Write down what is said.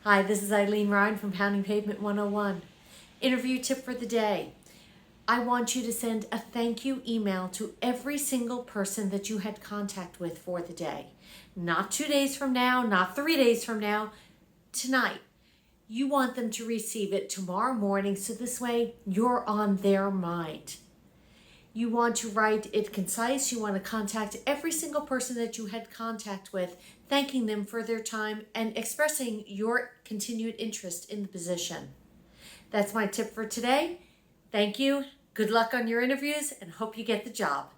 Hi, this is Eileen Ryan from Pounding Pavement 101. Interview tip for the day. I want you to send a thank you email to every single person that you had contact with for the day. Not 2 days from now, not 3 days from now, tonight. You want them to receive it tomorrow morning, so this way you're on their mind. You want to write it concise. You want to contact every single person that you had contact with, thanking them for their time and expressing your continued interest in the position. That's my tip for today. Thank you. Good luck on your interviews and hope you get the job.